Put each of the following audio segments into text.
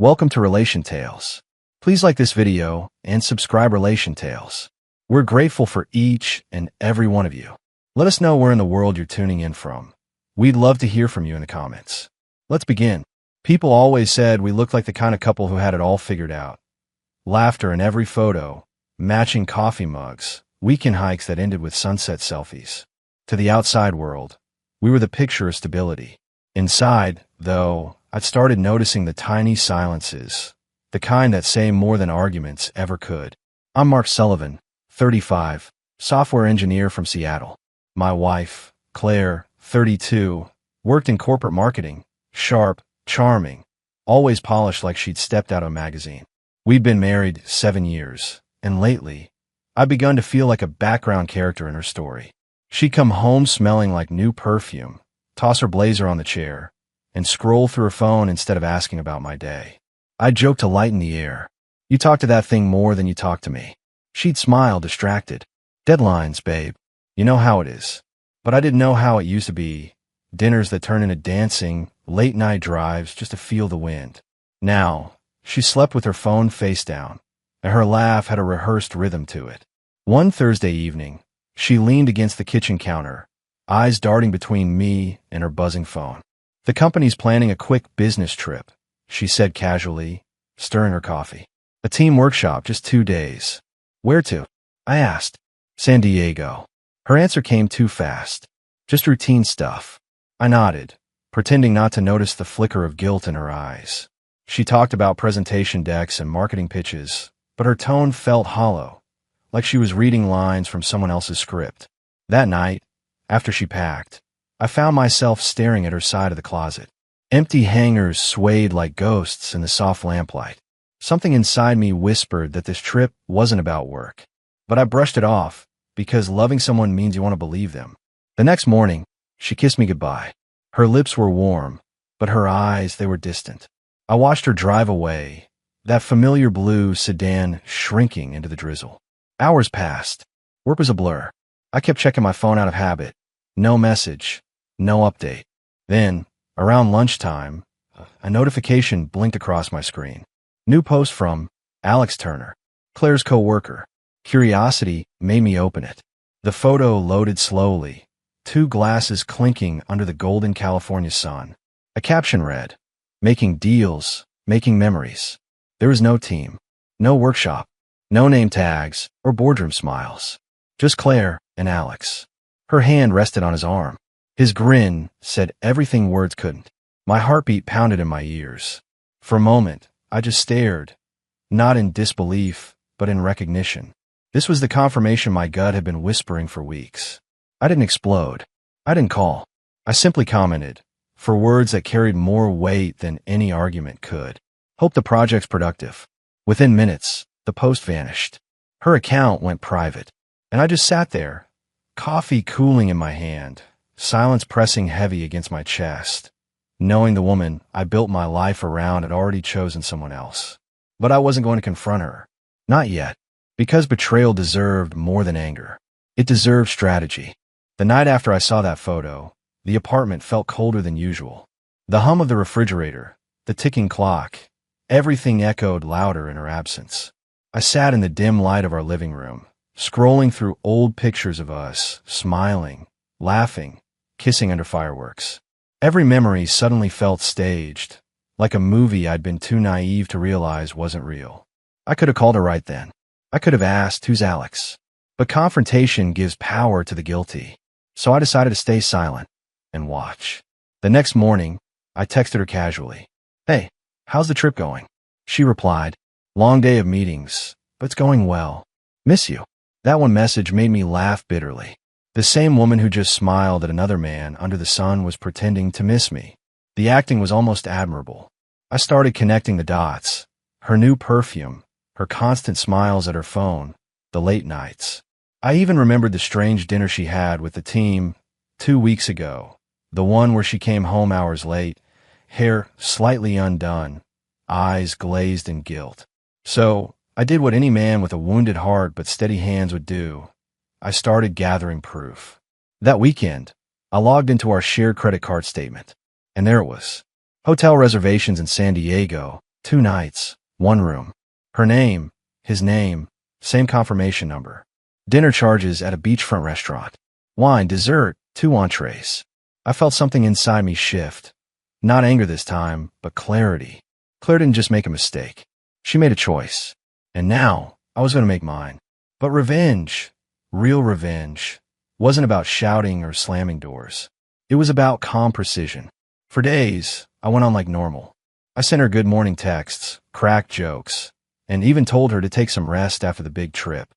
Welcome to Relation Tales. Please like this video and subscribe Relation Tales. We're grateful for each and every one of you. Let us know where in the world you're tuning in from. We'd love to hear from you in the comments. Let's begin. People always said we looked like the kind of couple who had it all figured out. Laughter in every photo, matching coffee mugs, weekend hikes that ended with sunset selfies. To the outside world, we were the picture of stability. Inside, though, I'd started noticing the tiny silences, the kind that say more than arguments ever could. I'm Mark Sullivan, 35, software engineer from Seattle. My wife, Claire, 32, worked in corporate marketing, sharp, charming, always polished like she'd stepped out of a magazine. We'd been married 7 years, and lately, I'd begun to feel like a background character in her story. She'd come home smelling like new perfume, toss her blazer on the chair, and scroll through her phone instead of asking about my day. I'd joke to lighten the air. You talk to that thing more than you talk to me. She'd smile, distracted. Deadlines, babe. You know how it is. But I didn't know how it used to be. Dinners that turn into dancing, late-night drives just to feel the wind. Now, she slept with her phone face down, and her laugh had a rehearsed rhythm to it. One Thursday evening, she leaned against the kitchen counter, eyes darting between me and her buzzing phone. "The company's planning a quick business trip," she said casually, stirring her coffee. "A team workshop, just 2 days." "Where to?" I asked. "San Diego." Her answer came too fast. "Just routine stuff." I nodded, pretending not to notice the flicker of guilt in her eyes. She talked about presentation decks and marketing pitches, but her tone felt hollow, like she was reading lines from someone else's script. That night, after she packed, I found myself staring at her side of the closet. Empty hangers swayed like ghosts in the soft lamplight. Something inside me whispered that this trip wasn't about work. But I brushed it off, because loving someone means you want to believe them. The next morning, she kissed me goodbye. Her lips were warm, but her eyes, they were distant. I watched her drive away, that familiar blue sedan shrinking into the drizzle. Hours passed. Work was a blur. I kept checking my phone out of habit. No message. No update. Then, around lunchtime, a notification blinked across my screen. New post from Alex Turner, Claire's coworker. Curiosity made me open it. The photo loaded slowly, 2 glasses clinking under the golden California sun. A caption read, "Making deals, making memories." There was no team, no workshop, no name tags or boardroom smiles. Just Claire and Alex. Her hand rested on his arm. His grin said everything words couldn't. My heartbeat pounded in my ears. For a moment, I just stared, not in disbelief, but in recognition. This was the confirmation my gut had been whispering for weeks. I didn't explode. I didn't call. I simply commented, for words that carried more weight than any argument could. "Hope the project's productive." Within minutes, the post vanished. Her account went private, and I just sat there, coffee cooling in my hand, silence pressing heavy against my chest, knowing the woman I built my life around had already chosen someone else. But I wasn't going to confront her. Not yet. Because betrayal deserved more than anger. It deserved strategy. The night after I saw that photo, the apartment felt colder than usual. The hum of the refrigerator, the ticking clock, everything echoed louder in her absence. I sat in the dim light of our living room, scrolling through old pictures of us, smiling, laughing, kissing under fireworks. Every memory suddenly felt staged, like a movie I'd been too naive to realize wasn't real. I could have called her right then. I could have asked, "Who's Alex?" But confrontation gives power to the guilty. So I decided to stay silent and watch. The next morning, I texted her casually. "Hey, how's the trip going?" She replied, "Long day of meetings, but it's going well. Miss you." That one message made me laugh bitterly. The same woman who just smiled at another man under the sun was pretending to miss me. The acting was almost admirable. I started connecting the dots. Her new perfume, her constant smiles at her phone, the late nights. I even remembered the strange dinner she had with the team 2 weeks ago, the one where she came home hours late, hair slightly undone, eyes glazed in guilt. So I did what any man with a wounded heart but steady hands would do. I started gathering proof. That weekend, I logged into our shared credit card statement, and there it was. Hotel reservations in San Diego, 2 nights, 1 room. Her name, his name, same confirmation number. Dinner charges at a beachfront restaurant. Wine, dessert, 2 entrees. I felt something inside me shift. Not anger this time, but clarity. Claire didn't just make a mistake. She made a choice. And now, I was going to make mine. But revenge, real revenge, wasn't about shouting or slamming doors. It was about calm precision. For days, I went on like normal. I sent her good morning texts, cracked jokes, and even told her to take some rest after the big trip.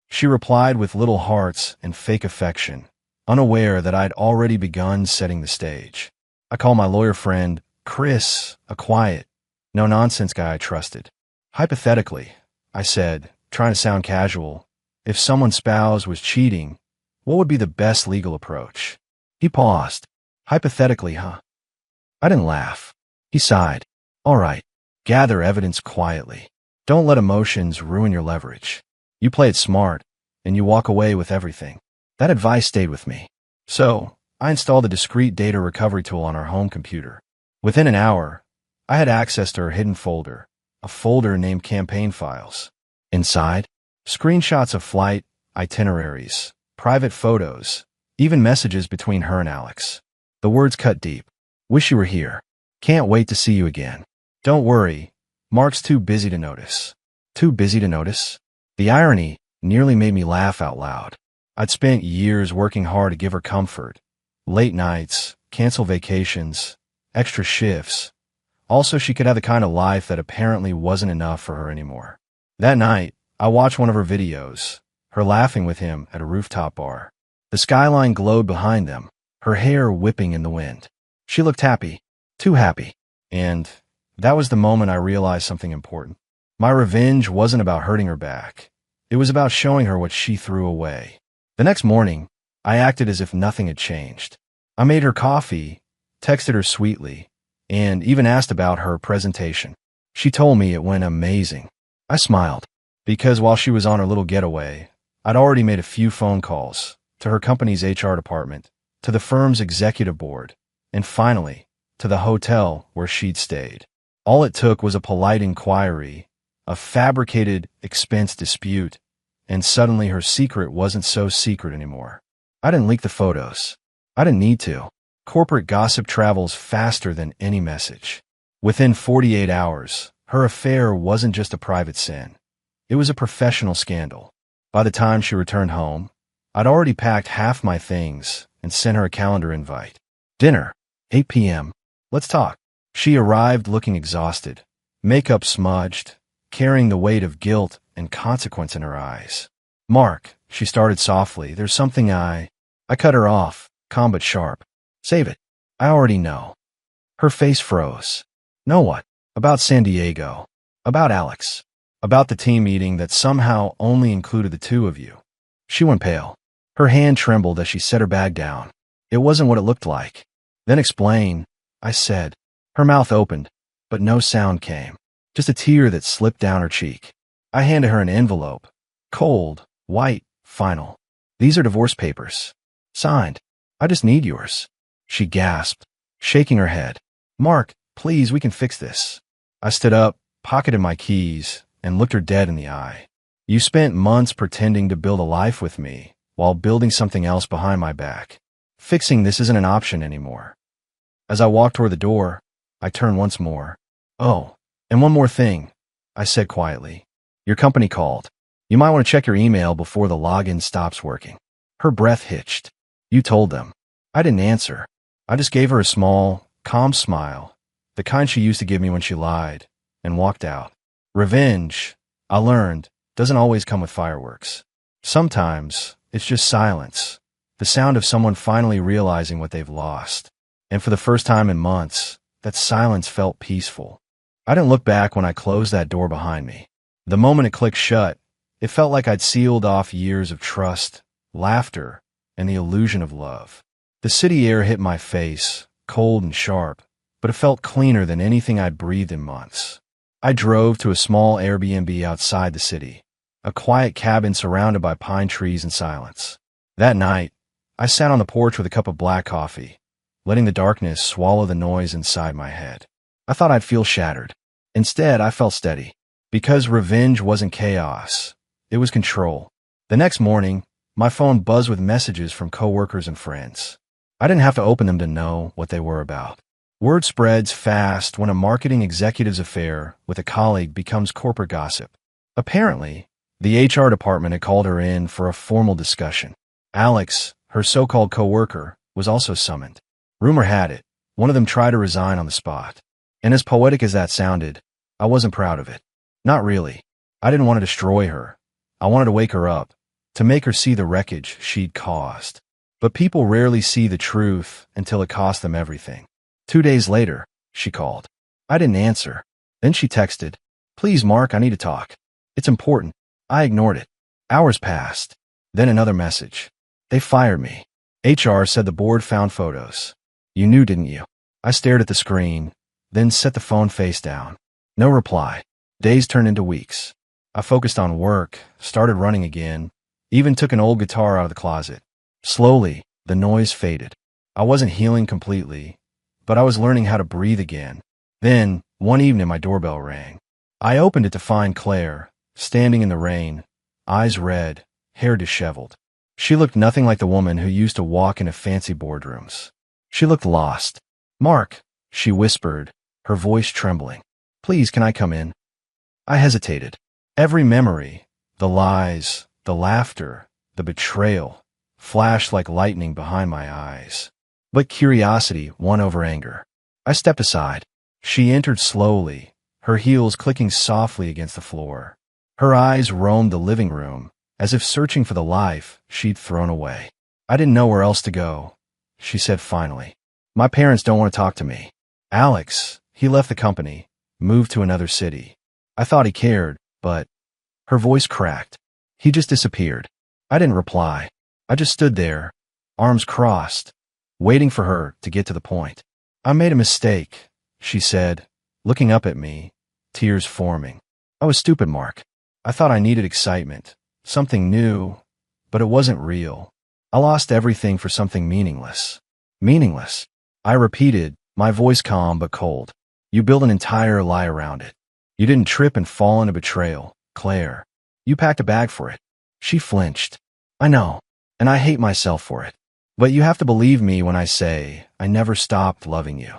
She replied with little hearts and fake affection, unaware that I'd already begun setting the stage. I called my lawyer friend, Chris, a quiet, no-nonsense guy I trusted. Hypothetically, I said, trying to sound casual, if someone's spouse was cheating, what would be the best legal approach? He paused. Hypothetically, huh? I didn't laugh. He sighed. All right, gather evidence quietly. Don't let emotions ruin your leverage. You play it smart, and you walk away with everything. That advice stayed with me. So, I installed a discrete data recovery tool on our home computer. Within an hour, I had access to her hidden folder, a folder named Campaign Files. Inside, screenshots of flight, itineraries, private photos, even messages between her and Alex. The words cut deep. Wish you were here. Can't wait to see you again. Don't worry, Mark's too busy to notice. Too busy to notice? The irony nearly made me laugh out loud. I'd spent years working hard to give her comfort. Late nights, cancel vacations, extra shifts. Also, she could have the kind of life that apparently wasn't enough for her anymore. That night, I watched one of her videos, her laughing with him at a rooftop bar. The skyline glowed behind them, her hair whipping in the wind. She looked happy, too happy. And that was the moment I realized something important. My revenge wasn't about hurting her back. It was about showing her what she threw away. The next morning, I acted as if nothing had changed. I made her coffee, texted her sweetly, and even asked about her presentation. She told me it went amazing. I smiled, because while she was on her little getaway, I'd already made a few phone calls to her company's HR department, to the firm's executive board, and finally, to the hotel where she'd stayed. All it took was a polite inquiry, a fabricated expense dispute, and suddenly her secret wasn't so secret anymore. I didn't leak the photos. I didn't need to. Corporate gossip travels faster than any message. Within 48 hours, her affair wasn't just a private sin. It was a professional scandal. By the time she returned home, I'd already packed half my things and sent her a calendar invite. Dinner, 8 p.m. Let's talk. She arrived looking exhausted, makeup smudged, carrying the weight of guilt and consequence in her eyes. Mark, she started softly, there's something I cut her off, calm but sharp. Save it. I already know. Her face froze. Know what? About San Diego. About Alex. About the team meeting that somehow only included the two of you. She went pale. Her hand trembled as she set her bag down. It wasn't what it looked like. Then explain, I said. Her mouth opened, but no sound came. Just a tear that slipped down her cheek. I handed her an envelope. Cold, white, final. These are divorce papers. Signed. I just need yours. She gasped, shaking her head. Mark, please, we can fix this. I stood up, pocketed my keys, and looked her dead in the eye. You spent months pretending to build a life with me, while building something else behind my back. Fixing this isn't an option anymore. As I walked toward the door, I turned once more. Oh, and one more thing, I said quietly. Your company called. You might want to check your email before the login stops working. Her breath hitched. You told them. I didn't answer. I just gave her a small, calm smile, the kind she used to give me when she lied, and walked out. Revenge, I learned, doesn't always come with fireworks. Sometimes, it's just silence, the sound of someone finally realizing what they've lost. And for the first time in months, that silence felt peaceful. I didn't look back when I closed that door behind me. The moment it clicked shut, it felt like I'd sealed off years of trust, laughter, and the illusion of love. The city air hit my face, cold and sharp, but it felt cleaner than anything I'd breathed in months. I drove to a small Airbnb outside the city, a quiet cabin surrounded by pine trees and silence. That night, I sat on the porch with a cup of black coffee, letting the darkness swallow the noise inside my head. I thought I'd feel shattered. Instead, I felt steady. Because revenge wasn't chaos. It was control. The next morning, my phone buzzed with messages from coworkers and friends. I didn't have to open them to know what they were about. Word spreads fast when a marketing executive's affair with a colleague becomes corporate gossip. Apparently, the HR department had called her in for a formal discussion. Alex, her so-called coworker, was also summoned. Rumor had it, one of them tried to resign on the spot. And as poetic as that sounded, I wasn't proud of it. Not really. I didn't want to destroy her. I wanted to wake her up, to make her see the wreckage she'd caused. But people rarely see the truth until it costs them everything. 2 days later, she called. I didn't answer. Then she texted, "Please, Mark, I need to talk. It's important." I ignored it. Hours passed. Then another message. "They fired me. HR said the board found photos. You knew, didn't you?" I stared at the screen, then set the phone face down. No reply. Days turned into weeks. I focused on work, started running again, even took an old guitar out of the closet. Slowly, the noise faded. I wasn't healing completely, but I was learning how to breathe again. Then, one evening, my doorbell rang. I opened it to find Claire, standing in the rain, eyes red, hair disheveled. She looked nothing like the woman who used to walk into fancy boardrooms. She looked lost. "Mark," she whispered, her voice trembling. "Please, can I come in?" I hesitated. Every memory, the lies, the laughter, the betrayal, flashed like lightning behind my eyes. But curiosity won over anger. I stepped aside. She entered slowly, her heels clicking softly against the floor. Her eyes roamed the living room, as if searching for the life she'd thrown away. "I didn't know where else to go," she said finally. "My parents don't want to talk to me. Alex, he left the company, moved to another city. I thought he cared, but..." Her voice cracked. "He just disappeared." I didn't reply. I just stood there, arms crossed, waiting for her to get to the point. "I made a mistake," she said, looking up at me, tears forming. "I was stupid, Mark. I thought I needed excitement, something new, but it wasn't real. I lost everything for something meaningless." "Meaningless?" I repeated, my voice calm but cold. "You built an entire lie around it. You didn't trip and fall into betrayal, Claire. You packed a bag for it." She flinched. "I know, and I hate myself for it. But you have to believe me when I say I never stopped loving you."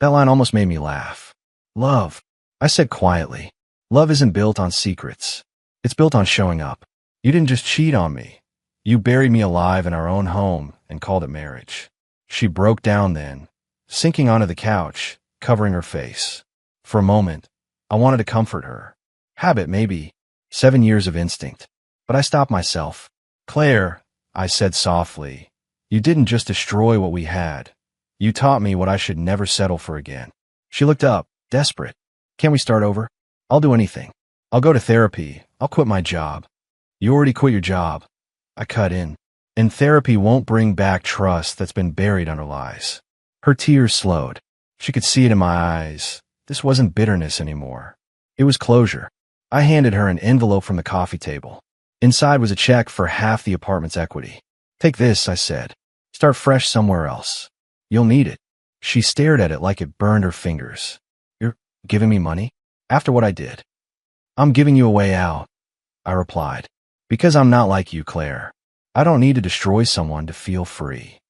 That line almost made me laugh. "Love," I said quietly. "Love isn't built on secrets. It's built on showing up. You didn't just cheat on me. You buried me alive in our own home and called it marriage." She broke down then, sinking onto the couch, covering her face. For a moment, I wanted to comfort her. Habit, maybe. 7 years of instinct. But I stopped myself. "Claire," I said softly, "you didn't just destroy what we had. You taught me what I should never settle for again." She looked up, desperate. "Can't we start over? I'll do anything. I'll go to therapy. I'll quit my job." "You already quit your job." I cut in. "And therapy won't bring back trust that's been buried under lies." Her tears slowed. She could see it in my eyes. This wasn't bitterness anymore. It was closure. I handed her an envelope from the coffee table. Inside was a check for half the apartment's equity. "Take this," I said. "Start fresh somewhere else. You'll need it." She stared at it like it burned her fingers. "You're giving me money? After what I did?" "I'm giving you a way out," I replied. "Because I'm not like you, Claire. I don't need to destroy someone to feel free."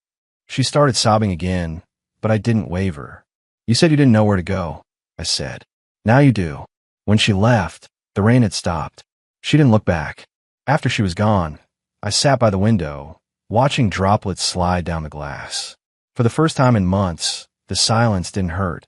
She started sobbing again, but I didn't waver. "You said you didn't know where to go," I said. "Now you do." When she left, the rain had stopped. She didn't look back. After she was gone, I sat by the window, watching droplets slide down the glass. For the first time in months, the silence didn't hurt.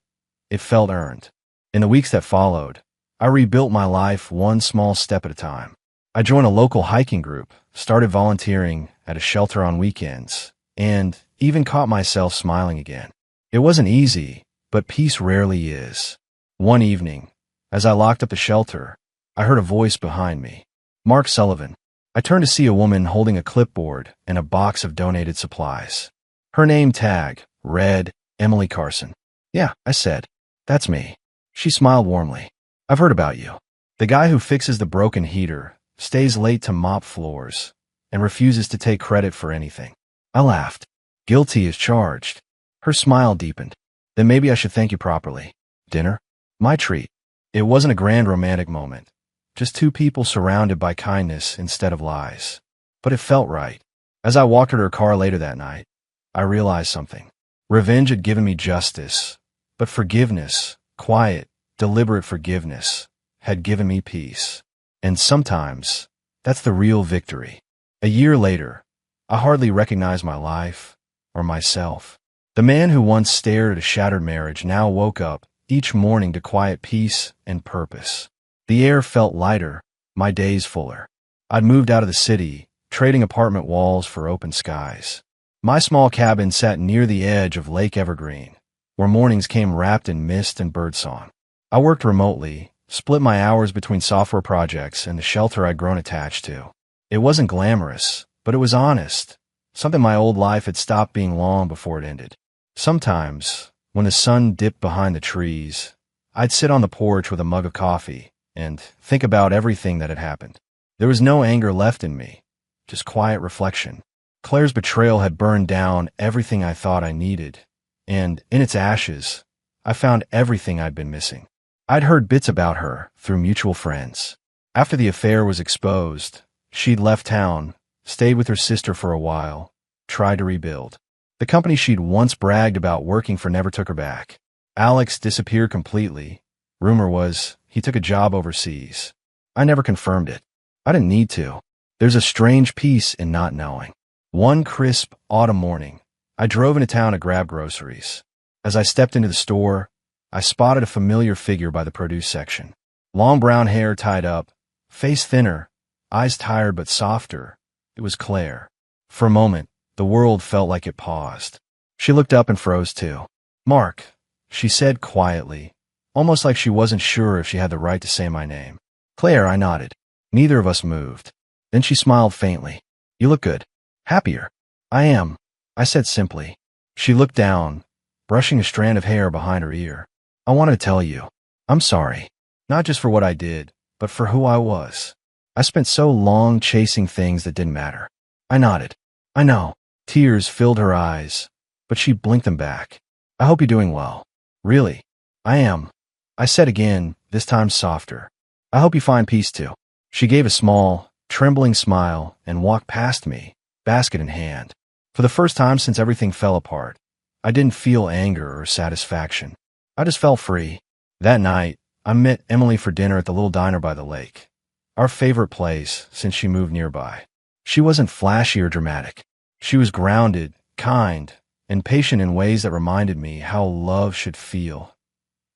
It felt earned. In the weeks that followed, I rebuilt my life one small step at a time. I joined a local hiking group, started volunteering at a shelter on weekends, and even caught myself smiling again. It wasn't easy, but peace rarely is. One evening, as I locked up the shelter, I heard a voice behind me. "Mark Sullivan." I turned to see a woman holding a clipboard and a box of donated supplies. Her name tag read Emily Carson. "Yeah," I said. "That's me." She smiled warmly. "I've heard about you. The guy who fixes the broken heater, stays late to mop floors, and refuses to take credit for anything." I laughed. "Guilty as charged." Her smile deepened. "Then maybe I should thank you properly." "Dinner?" "My treat." It wasn't a grand romantic moment, just two people surrounded by kindness instead of lies. But it felt right. As I walked her to her car later that night, I realized something. Revenge had given me justice, but forgiveness, quiet, deliberate forgiveness, had given me peace. And sometimes, that's the real victory. A year later, I hardly recognized my life or myself. The man who once stared at a shattered marriage now woke up each morning to quiet peace and purpose. The air felt lighter, my days fuller. I'd moved out of the city, trading apartment walls for open skies. My small cabin sat near the edge of Lake Evergreen, where mornings came wrapped in mist and birdsong. I worked remotely, split my hours between software projects and the shelter I'd grown attached to. It wasn't glamorous, but it was honest, something my old life had stopped being long before it ended. Sometimes, when the sun dipped behind the trees, I'd sit on the porch with a mug of coffee and think about everything that had happened. There was no anger left in me, just quiet reflection. Claire's betrayal had burned down everything I thought I needed, and in its ashes, I found everything I'd been missing. I'd heard bits about her through mutual friends. After the affair was exposed, she'd left town, stayed with her sister for a while, tried to rebuild. The company she'd once bragged about working for never took her back. Alex disappeared completely. Rumor was he took a job overseas. I never confirmed it. I didn't need to. There's a strange peace in not knowing. One crisp autumn morning, I drove into town to grab groceries. As I stepped into the store, I spotted a familiar figure by the produce section. Long brown hair tied up, face thinner, eyes tired but softer. It was Claire. For a moment, the world felt like it paused. She looked up and froze too. "Mark," she said quietly, almost like she wasn't sure if she had the right to say my name. "Claire," I nodded. Neither of us moved. Then she smiled faintly. "You look good." "Happier." "I am," I said simply. She looked down, brushing a strand of hair behind her ear. "I wanted to tell you. I'm sorry. Not just for what I did, but for who I was. I spent so long chasing things that didn't matter." I nodded. "I know." Tears filled her eyes, but she blinked them back. "I hope you're doing well." "Really?" "I am," I said again, this time softer. "I hope you find peace too." She gave a small, trembling smile and walked past me, basket in hand. For the first time since everything fell apart, I didn't feel anger or satisfaction. I just felt free. That night, I met Emily for dinner at the little diner by the lake, our favorite place since she moved nearby. She wasn't flashy or dramatic. She was grounded, kind, and patient in ways that reminded me how love should feel.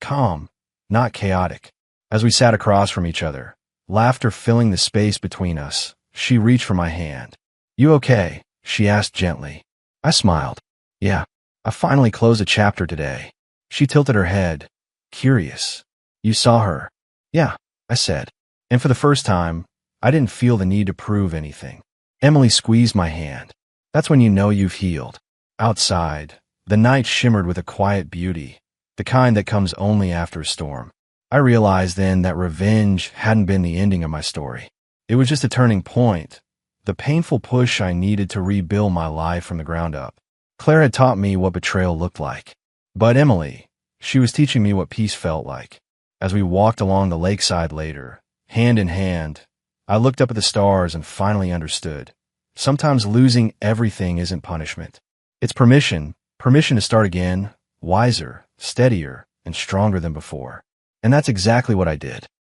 Calm, not chaotic. As we sat across from each other, laughter filling the space between us, she reached for my hand. "You okay?" she asked gently. I smiled. "Yeah, I finally closed a chapter today." She tilted her head, curious. "You saw her?" "Yeah," I said. And for the first time, I didn't feel the need to prove anything. Emily squeezed my hand. "That's when you know you've healed." Outside, the night shimmered with a quiet beauty, the kind that comes only after a storm. I realized then that revenge hadn't been the ending of my story. It was just a turning point, the painful push I needed to rebuild my life from the ground up. Claire had taught me what betrayal looked like. But Emily, she was teaching me what peace felt like. As we walked along the lakeside later, hand in hand, I looked up at the stars and finally understood. Sometimes losing everything isn't punishment. It's permission to start again, wiser, steadier, and stronger than before. And that's exactly what I did.